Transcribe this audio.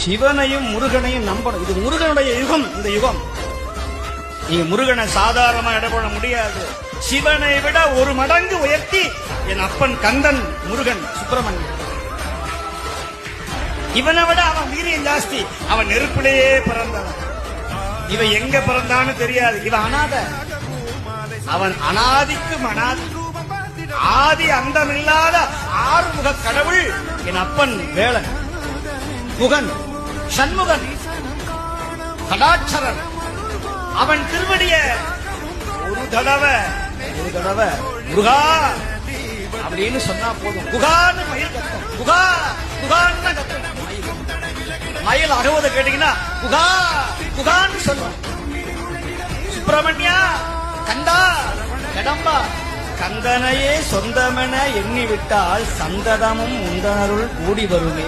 சிவனையும் முருகனையும் நம்பணும். இது முருகனுடைய யுகம். இந்த யுகம் நீங்க முருகனை சாதாரணமா இடப்பட முடியாது. சிவனை விட ஒரு மடங்கு உயர்த்தி என் அப்பன் கந்தன் முருகன் சுப்பிரமணியன். இவனை விட அவன் வீரியம் ஜாஸ்தி. அவன் நெருப்பிலேயே பிறந்தவன். இவன் எங்க பிறந்தான்னு தெரியாது. இவன் அனாத. அவன் அனாதிக்கும் அனாதி, ஆதி அந்தமில்லாத ஆறுமுக கடவுள் என் அப்பன் வேளன், முகன், சண்முகன், கடாட்சரன். அவன் திருவடிய ஒரு தடவை முருகா அப்படின்னு சொன்னா போதும். குகான்னு மயில் கத்தும். குகா குகான்னு கத்தும் மயில். அறுபது கேட்டீங்கன்னா குகா குகான்னு சொல்லும். சுப்பிரமணியா, கந்தா, கடம்பா, கந்தனையே சொந்தமென எண்ணிவிட்டால் சந்ததமும் உந்தனருள் கூடி வருமே.